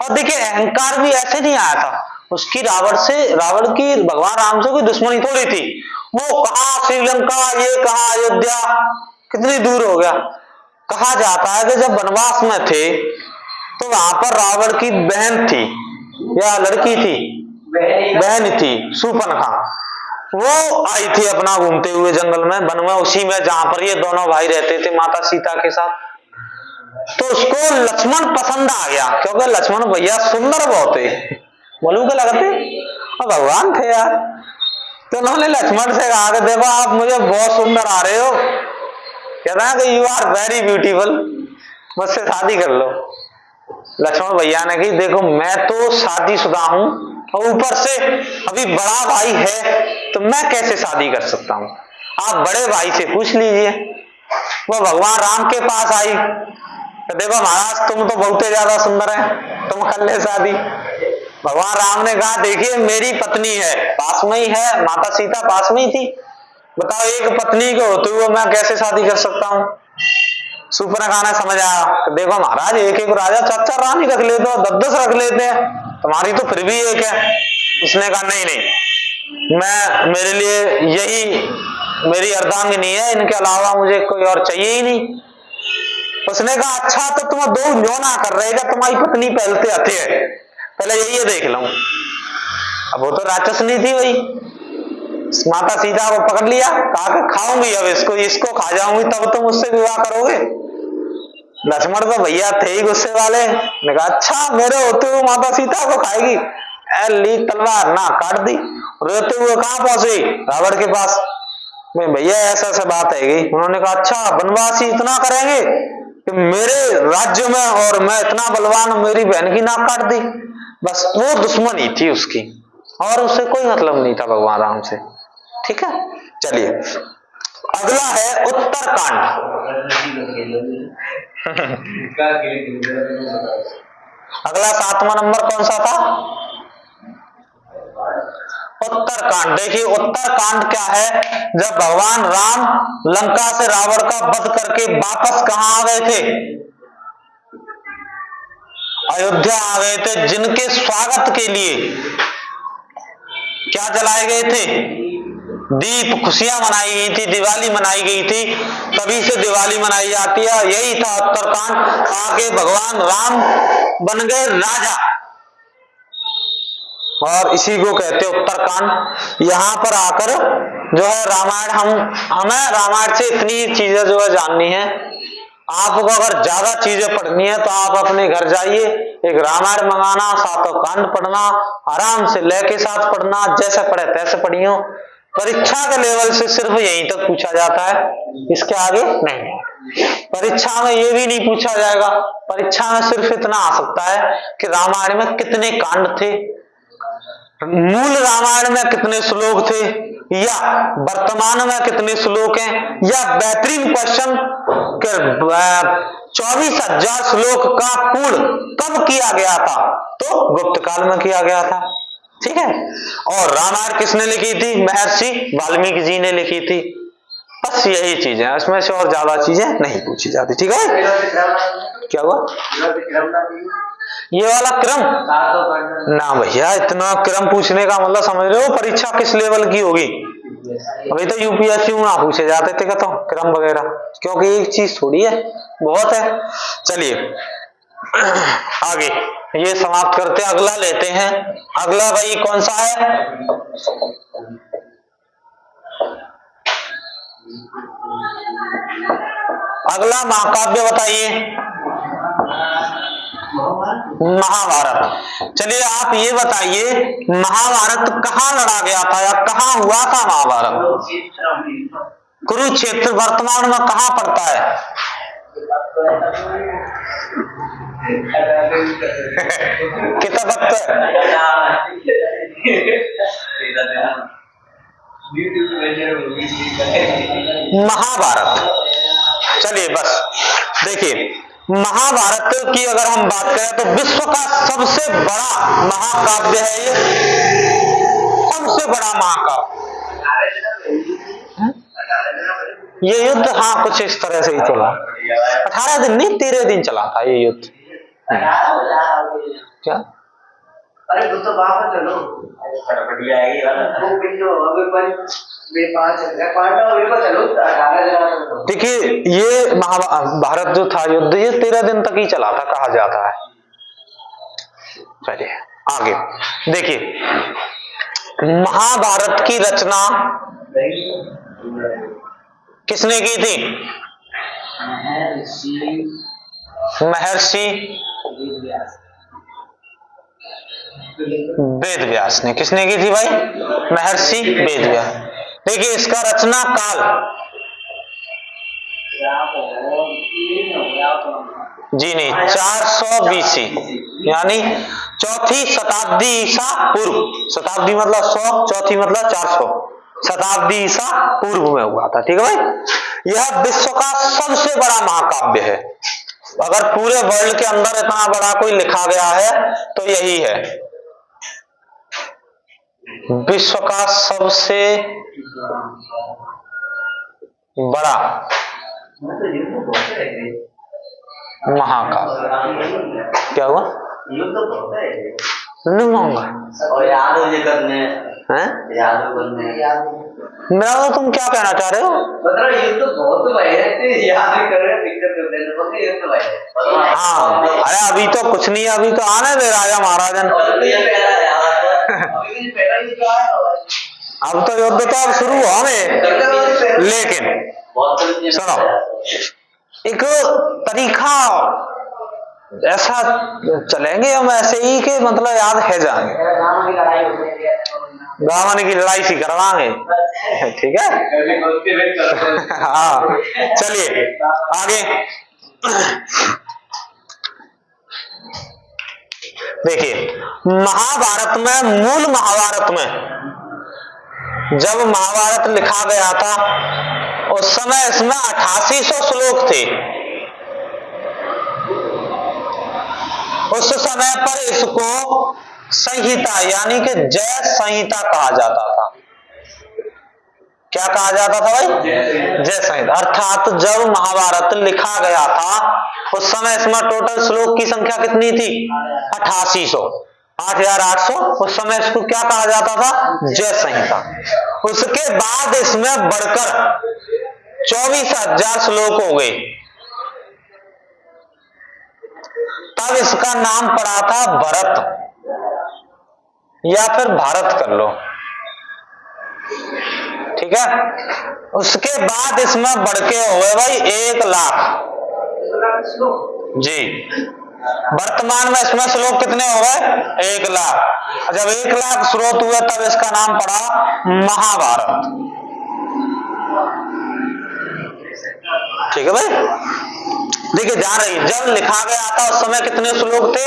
Speaker 1: और देखिए अहंकार भी ऐसे नहीं आया था, उसकी रावण की भगवान राम से कोई दुश्मनी थोड़ी थी। वो कहा श्रीलंका, ये कहा अयोध्या, कितनी दूर हो गया। कहा जाता है कि जब वनवास में थे तो वहां पर रावण की बहन थी या लड़की थी, बहन थी शूर्पणखा, वो आई थी अपना घूमते हुए जंगल में, वन में, उसी में जहां पर ये दोनों भाई रहते थे माता सीता के साथ। तो उसको लक्ष्मण पसंद आ गया, क्योंकि लक्ष्मण भैया सुंदर बहुत थे, बोलूं के लगते और भगवान थे यार। तो उन्होंने लक्ष्मण से कहा कि देखो आप मुझे बहुत सुंदर आ रहे हो, कहता है कि यू आर वेरी ब्यूटीफुल, मुझसे शादी कर लो। लक्ष्मण भैया ने कही देखो मैं तो शादीशुदा हूं और ऊपर से अभी बड़ा भाई है, तो मैं कैसे शादी कर सकता हूं, आप बड़े भाई से पूछ लीजिए। वो भगवान राम के पास आई, तो देखो महाराज तुम तो बहुत ज्यादा सुंदर है, तुम कर ले शादी। भगवान राम ने कहा देखिए मेरी पत्नी है, पास में ही है, माता सीता पास में ही थी, बताओ एक पत्नी को होते हुए मैं कैसे शादी कर सकता हूँ। शूर्पणखा ने समझ आया, देखो महाराज एक एक राजा 4-4 रानी रख लेते हो, 10-10 रख लेते हैं, तुम्हारी तो फिर भी एक है। उसने कहा नहीं नहीं, मैं मेरे लिए यही मेरी अर्धांगिनी है, इनके अलावा मुझे कोई और चाहिए ही नहीं। उसने कहा अच्छा तो तुम दो न्योना कर रहेगा, तुम्हारी पत्नी पहलते आते है, पहले यही देख लूं। अब वो तो राक्षसनी थी वही, माता सीता को पकड़ लिया, कहा कि खाऊंगी अब इसको खा जाऊंगी तब तुम मुझसे विवाह करोगे। लक्ष्मण तो भैया थे ही गुस्से वाले, ने कहा अच्छा मेरे होते हुए माता सीता को खाएगी, ली तलवार ना काट दी, रोते हुए कहां पहुंचे? रावण के पास। भैया ऐसा ऐसा बात है। उन्होंने कहा अच्छा वनवासी इतना करेंगे कि मेरे राज्य में और मैं इतना बलवान, मेरी बहन की नाक काट दी। बस वो दुश्मनी थी उसकी, और उससे कोई मतलब नहीं था भगवान राम से। ठीक है, चलिए अगला है उत्तरकांड। अगला 7वां नंबर कौन सा था? उत्तरकांड। देखिए उत्तरकांड क्या है, जब भगवान राम लंका से रावण का वध करके वापस कहां आ गए थे? अयोध्या आ गए थे, जिनके स्वागत के लिए क्या जलाए गए थे? दीप, खुशियां मनाई गई थी, दिवाली मनाई गई थी, तभी से दिवाली मनाई जाती है। यही था उत्तरकांड। आगे भगवान राम बन गए राजा और इसी को कहते हैं उत्तरकांड। यहाँ पर आकर जो है रामायण, हमें रामायण से इतनी चीजें जो है जाननी है। आपको अगर ज्यादा चीजें पढ़नी है तो आप अपने घर जाइए, एक रामायण मंगाना, 7 कांड पढ़ना, आराम से लेके साथ पढ़ना, जैसे पढ़े तैसे पढ़ियो। परीक्षा के लेवल से सिर्फ यहीं तक पूछा जाता है, इसके आगे नहीं। परीक्षा में ये भी नहीं पूछा जाएगा, परीक्षा में सिर्फ इतना आ सकता है कि रामायण में कितने कांड थे, मूल रामायण में कितने श्लोक थे, या वर्तमान में कितने श्लोक हैं, या बेहतरीन क्वेश्चन फिर 24,000 श्लोक का पूर्ण कब किया गया था? तो गुप्त काल में किया गया था। ठीक है। और रामायण किसने लिखी थी? महर्षि वाल्मीकि जी ने लिखी थी। बस यही चीजें हैं, इसमें से और ज्यादा चीजें नहीं पूछी जाती। ठीक है। क्या हुआ? ये वाला क्रम ना भैया, इतना क्रम पूछने का मतलब समझ रहे हो परीक्षा किस लेवल की होगी? अभी तो यूपीएससी में ना पूछे जाते थे तो क्रम वगैरह, क्योंकि एक चीज थोड़ी है, बहुत है। चलिए आगे ये समाप्त करते हैं, अगला लेते हैं। अगला भाई कौन सा है? अगला महाकाव्य बताइए। महाभारत। चलिए आप ये बताइए, महाभारत कहाँ लड़ा गया था या कहाँ हुआ था महाभारत? कुरुक्षेत्र वर्तमान में कहाँ पड़ता है? कितना महाभारत। चलिए बस देखिए, महाभारत की अगर हम बात करें तो विश्व का सबसे बड़ा महाकाव्य है ये, सबसे बड़ा महाकाव्य। ये युद्ध हाँ कुछ इस तरह से ही चला, 18 दिन नहीं 13 दिन चला था ये युद्ध। क्या?
Speaker 2: अरे तो बाहर चलो, बढ़िया है वो बिल्लो
Speaker 1: देखिए ये महाभारत जो था युद्ध, ये 13 दिन तक ही चला था कहा जाता है। चलिए आगे देखिए, महाभारत की रचना किसने की थी? महर्षि वेद व्यास ने। किसने की थी भाई? महर्षि वेद व्यास। देखिए इसका रचना काल जी नहीं 400 BC यानी चौथी शताब्दी ईसा पूर्व। शताब्दी मतलब 100, चौथी मतलब 400, शताब्दी ईसा पूर्व में हुआ था। ठीक है भाई। यह विश्व का सबसे बड़ा महाकाव्य है। अगर पूरे वर्ल्ड के अंदर इतना बड़ा कोई लिखा गया है तो यही है, विश्व का सबसे बड़ा महाकाव्य। क्या हुआ? नहीं मांगा मेरा तो तुम क्या कहना चाह रहे हो?
Speaker 2: मतलब ये तो बहुत याद कर रहे
Speaker 1: हाँ अरे अभी तो कुछ नहीं, अभी तो आने दे राजा महाराजन। अब तो युद्ध तो अब शुरू हुआ में, लेकिन सुनो एक तरीका ऐसा चलेंगे हम ऐसे ही कि मतलब याद है जाएंगे, गावन की लड़ाई सी करवाएंगे। ठीक है हाँ चलिए आगे देखिए। महाभारत में, मूल महाभारत में जब महाभारत लिखा गया था उस समय इसमें 8800 श्लोक थे। उस समय पर इसको संहिता यानी कि जय संहिता कहा जाता था। क्या कहा जाता था भाई? जय संहिता। अर्थात जब महाभारत लिखा गया था उस समय इसमें टोटल श्लोक की संख्या कितनी थी? 8800, 8800। उस समय इसको क्या कहा जाता था? जय संहिता। उसके बाद इसमें बढ़कर 24,000 श्लोक हो गए, तब इसका नाम पड़ा था भरत या फिर भारत कर लो। ठीक है। उसके बाद इसमें बढ़ के हुए भाई 1 लाख जी। वर्तमान में इसमें श्लोक कितने हो गए? 1 लाख। जब 1 लाख श्लोक हुए तब इसका नाम पड़ा महाभारत। ठीक है भाई। देखिए जा रही, जब लिखा गया था उस समय कितने श्लोक थे?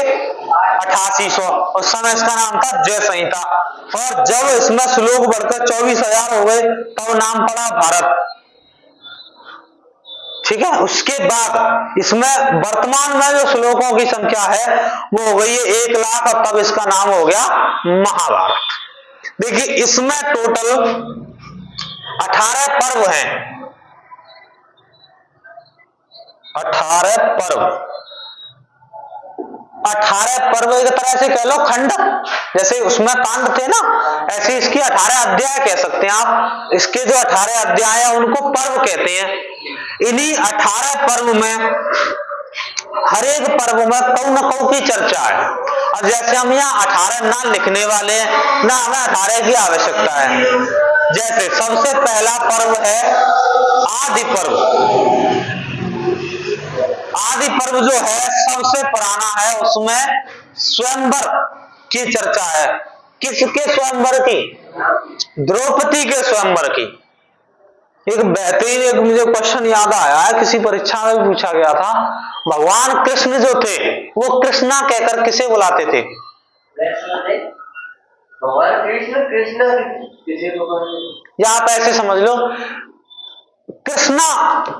Speaker 1: 8800। उस समय इसका नाम था जय संहिता। और जब इसमें श्लोक बढ़कर 24,000 हो गए तब नाम पड़ा भारत। ठीक है। उसके बाद इसमें वर्तमान में जो श्लोकों की संख्या है वो हो गई है 1,00,000 और तब इसका नाम हो गया महाभारत। देखिए इसमें टोटल 18 पर्व हैं, 18 पर्व, 18 पर्व एक तरह से कह लो खंड, जैसे उसमें कांड थे ना, ऐसे इसकी 18 अध्याय कह सकते हैं आप। इसके जो 18 अध्याय हैं उनको पर्व कहते हैं। इन्हीं 18 पर्व में हर एक पर्व में कौ न कौ की चर्चा है। और जैसे हम यहाँ 18 ना लिखने वाले हैं ना, हमें 18 की आवश्यकता है। जैसे सबसे पहला पर्व है आदि पर्व। आदि पर्व जो है सबसे पुराना है, उसमें स्वयंवर की चर्चा है। किसके स्वयंवर की? द्रौपदी के स्वयंवर की। एक बेहतरीन एक मुझे क्वेश्चन याद आया है, किसी परीक्षा में भी पूछा गया था। भगवान कृष्ण जो थे वो कृष्णा कहकर किसे बुलाते थे?
Speaker 2: भगवान कृष्ण, कृष्ण किसे को?
Speaker 1: या आप ऐसे समझ लो, कृष्णा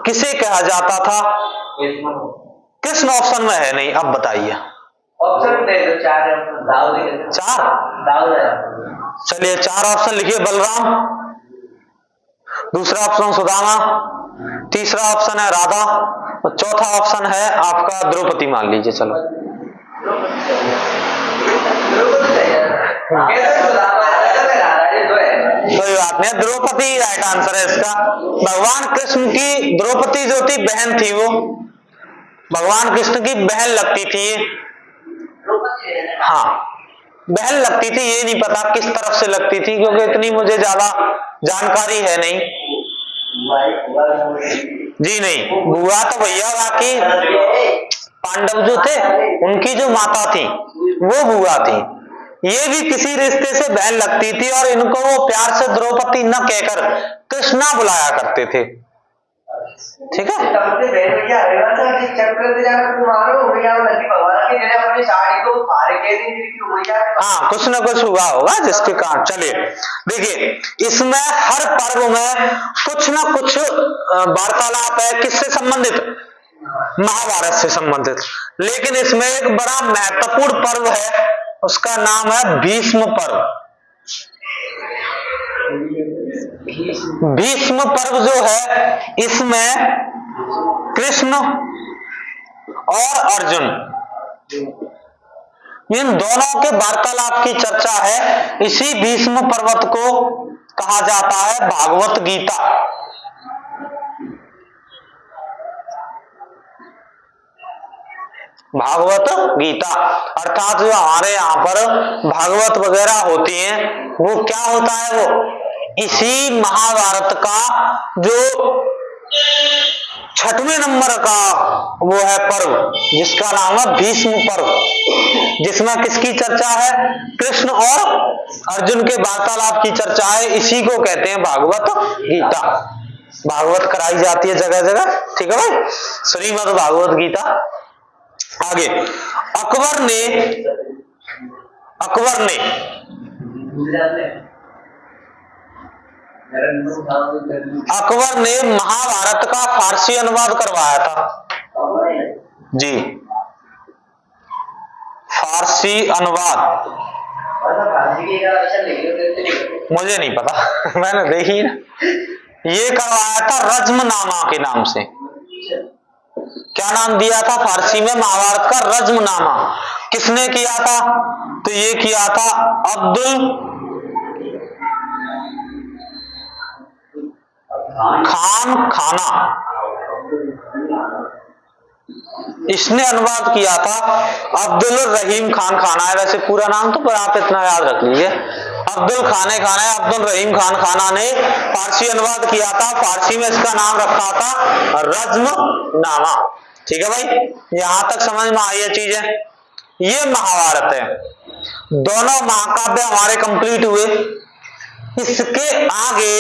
Speaker 1: किसे कहा जाता था? कृष्ण ऑप्शन में है नहीं, अब बताइए।
Speaker 2: ऑप्शन दे दो, 4 ऑप्शन।
Speaker 1: 4? चलिए 4 ऑप्शन लिखिए। बलराम, दूसरा ऑप्शन सुदामा, तीसरा ऑप्शन है राधा और चौथा ऑप्शन है आपका द्रौपदी मान लीजिए। चलो कोई बात नहीं, द्रौपदी राइट आंसर है इसका। भगवान कृष्ण की द्रौपदी जो थी बहन थी, वो भगवान कृष्ण की बहन लगती थी ये। हाँ बहन लगती थी, ये नहीं पता किस तरफ से लगती थी क्योंकि इतनी मुझे ज्यादा जानकारी है नहीं जी। नहीं बुआ तो भैया, बाकी पांडव जो थे उनकी जो माता थी वो बुआ थी। ये भी किसी रिश्ते से बहन लगती थी और इनको वो प्यार से द्रौपदी न कहकर कृष्णा बुलाया करते थे। ठीक है। हाँ कुछ न कुछ हुआ होगा जिसके कारण। चलिए देखिए इसमें हर पर्व में कुछ न कुछ वार्तालाप है, किससे संबंधित? महाभारत से संबंधित। लेकिन इसमें एक बड़ा महत्वपूर्ण पर्व है, उसका नाम है भीष्म पर्व। भीष्म पर्व जो है इसमें कृष्ण और अर्जुन इन दोनों के वार्तालाप की चर्चा है। इसी भीष्म पर्वत को कहा जाता है भागवत गीता। भागवत गीता अर्थात जो हमारे यहाँ पर भागवत वगैरह होती हैं वो क्या होता है? वो इसी महाभारत का जो 6वें नंबर का वो है पर्व, जिसका नाम है भीष्म पर्व, जिसमें किसकी चर्चा है? कृष्ण और अर्जुन के वार्तालाप की चर्चा है। इसी को कहते हैं भागवत गीता। भागवत कराई जाती है जगह जगह, ठीक है भाई, श्रीमद् भागवत गीता। आगे अकबर ने महाभारत का फारसी अनुवाद करवाया था जी। फारसी अनुवाद मुझे नहीं पता मैंने देखी ना, ये करवाया था रज्मनामा के नाम से। क्या नाम दिया था फारसी में महाभारत का? रज्मनामा। किसने किया था? तो ये किया था अब्दुल खान खाना। इसने अनुवाद किया था। अब्दुल रहीम खान खाना है वैसे पूरा नाम, तो पर आप इतना याद रख लीजिए, अब्दुल खाने खाना है। अब्दुल रहीम खान खाना ने फारसी अनुवाद किया था। फारसी में इसका नाम रखा था रज्मनामा। ठीक है भाई, यहां तक समझ में आई है चीजें। ये महाभारत है। दोनों महाकाव्य हमारे कंप्लीट हुए। इसके आगे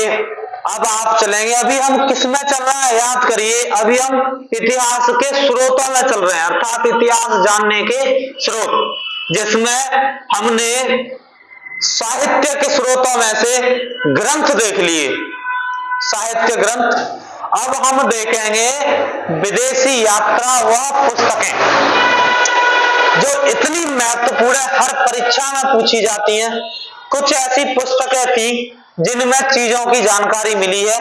Speaker 1: अब आप चलेंगे, अभी हम किस में चल रहे हैं याद करिए, अभी हम इतिहास के स्रोतों में चल रहे हैं, अर्थात इतिहास जानने के स्रोत, जिसमें हमने साहित्य के स्रोतों में से ग्रंथ देख लिए, साहित्य ग्रंथ, अब हम देखेंगे विदेशी यात्रा व पुस्तकें, जो इतनी महत्वपूर्ण है, हर परीक्षा में पूछी जाती हैं। कुछ ऐसी पुस्तकें थी जिनमें चीजों की जानकारी मिली है,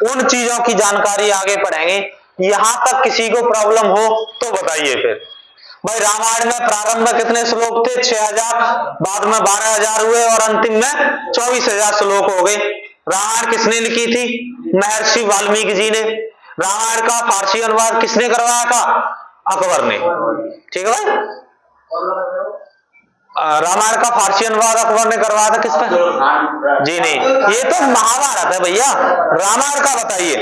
Speaker 1: उन चीजों की जानकारी आगे पढ़ेंगे। यहां तक किसी को प्रॉब्लम हो तो बताइए। फिर भाई रामायण में प्रारंभ में कितने श्लोक थे? 6000, बाद में 12000 हुए और अंतिम में 24000 श्लोक हो गए। रामायण किसने लिखी थी? महर्षि वाल्मीकि जी ने। रामायण का फारसी अनुवाद किसने करवाया था? अकबर ने। ठीक है भाई, रामायण का फारसी अनुवाद अकबर ने करवाया था। किस पे? जी नहीं, ये तो महाभारत है भैया, रामायण का बताइए।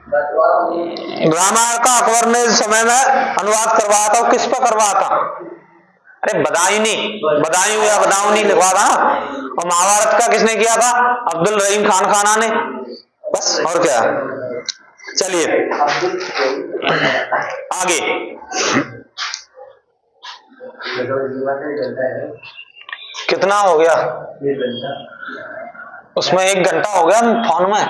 Speaker 1: रामायण का अकबर ने समय में अनुवाद करवाया था, किस पर करवाया था? अरे बदायूं या बदाऊनी लिखवा था। और महाभारत का किसने किया था? अब्दुल रहीम खान खाना ने। बस, और क्या। चलिए आगे। कितना हो गया? उसमें 1 घंटा हो गया फोन में।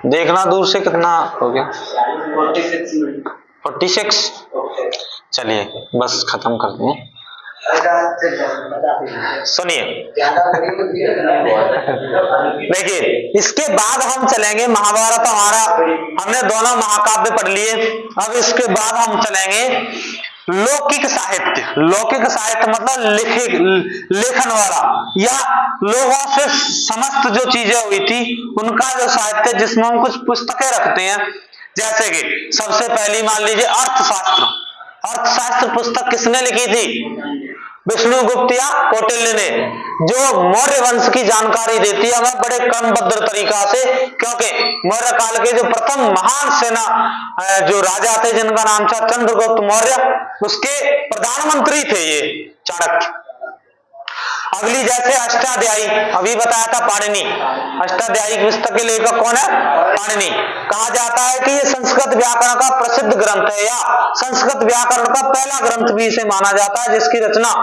Speaker 1: देखना दूर से कितना हो गया। 46। चलिए बस खत्म करते हैं। सुनिए, देखिए इसके बाद हम चलेंगे महाभारत। हमने दोनों महाकाव्य पढ़ लिए। अब इसके बाद हम चलेंगे लौकिक साहित्य। लौकिक साहित्य मतलब लेखन वाला, या लोगों से समस्त जो चीजें हुई थी उनका जो साहित्य, जिसमें हम कुछ पुस्तकें रखते हैं। जैसे कि सबसे पहली मान लीजिए अर्थशास्त्र। अर्थशास्त्र पुस्तक किसने लिखी थी? विष्णुगुप्त या कौटिल्य ने, जो मौर्य वंश की जानकारी देती है हमें बड़े क्रमबद्ध तरीका से। क्योंकि मौर्य काल के जो प्रथम महान सेना जो राजा थे जिनका नाम था चंद्रगुप्त मौर्य, उसके प्रधानमंत्री थे ये चाणक्य। अगली जैसे अष्टाध्यायी, अभी बताया था पाणिनि। अष्टाध्यायी पुस्तक के लेखक कौन है? पाणिनि। कहा जाता है कि ये संस्कृत व्याकरण का प्रसिद्ध ग्रंथ है, या संस्कृत व्याकरण का पहला ग्रंथ भी इसे माना जाता है, जिसकी रचना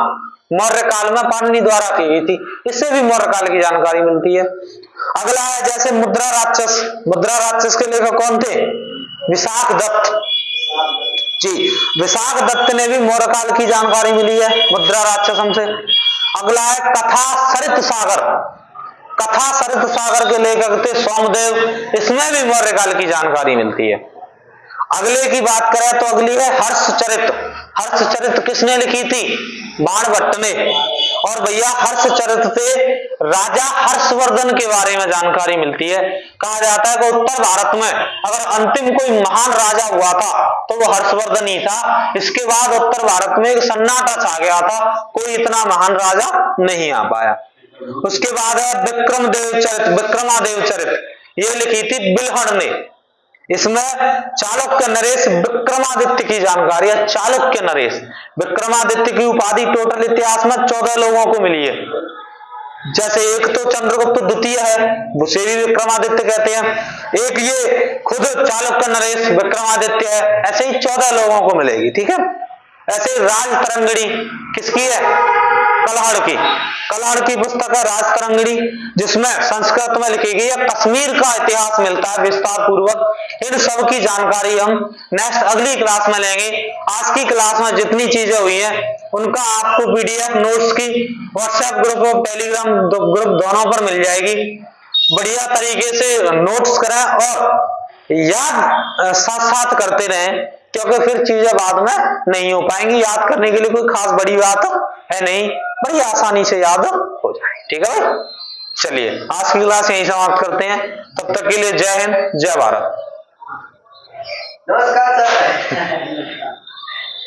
Speaker 1: मौर्य काल में पाणिनि द्वारा की गई थी। इससे भी मौर्य काल की जानकारी मिलती है। अगला है जैसे मुद्रा राक्षस। मुद्रा राक्षस के लेखक कौन थे? विशाख दत्त जी। विशाख दत्त ने भी मौर्य काल की जानकारी मिली है मुद्रा राक्षस हमसे। अगला है कथा सरित सागर। कथा सरित सागर के लेखक थे सोमदेव। इसमें भी मौर्य काल की जानकारी मिलती है। अगले की बात करें तो अगली है हर्षचरित। हर्षचरित किसने लिखी थी? बाणभट्ट ने। और भैया हर्षचरित से राजा हर्षवर्धन के बारे में जानकारी मिलती है। कहा जाता है कि उत्तर भारत में अगर अंतिम कोई महान राजा हुआ था तो वो हर्षवर्धन ही था। इसके बाद उत्तर भारत में एक सन्नाटा छा गया था, कोई इतना महान राजा नहीं आ पाया। उसके बाद है विक्रमादेव चरित। ये लिखी थी बिल्हण ने। इसमें चालुक्य नरेश विक्रमादित्य की जानकारी है। चालुक्य नरेश, विक्रमादित्य की उपाधि टोटल इतिहास में 14 लोगों को मिली है। जैसे एक तो चंद्रगुप्त द्वितीय है, उसे भी विक्रमादित्य कहते हैं। एक ये खुद चालुक्य नरेश विक्रमादित्य है। ऐसे ही 14 लोगों को मिलेगी। ठीक है। ऐसे ही राज तरंगिणी किसकी है? कल्हड़ की। कल्हड़ की पुस्तक है राज तरंगिणी, जिसमें संस्कृत में लिखी गई है। कश्मीर का इतिहास मिलता है विस्तार पूर्वक। इन सब की जानकारी हम नेक्स्ट अगली क्लास में लेंगे। आज की क्लास में जितनी चीजें हुई हैं उनका आपको पीडीएफ नोट्स की व्हाट्सएप ग्रुप और टेलीग्राम ग्रुप दोनों पर मिल जाएगी। बढ़िया तरीके से नोट्स करें और याद साथ साथ करते रहें, क्योंकि फिर चीजें बाद में नहीं हो पाएंगी। याद करने के लिए कोई खास बड़ी बात है नहीं, बड़ी आसानी से याद हो जाए। ठीक है भाई, चलिए आज की क्लास यहीं समाप्त करते हैं। तब तक के लिए जय हिंद, जय भारत।
Speaker 2: नमस्कार सर।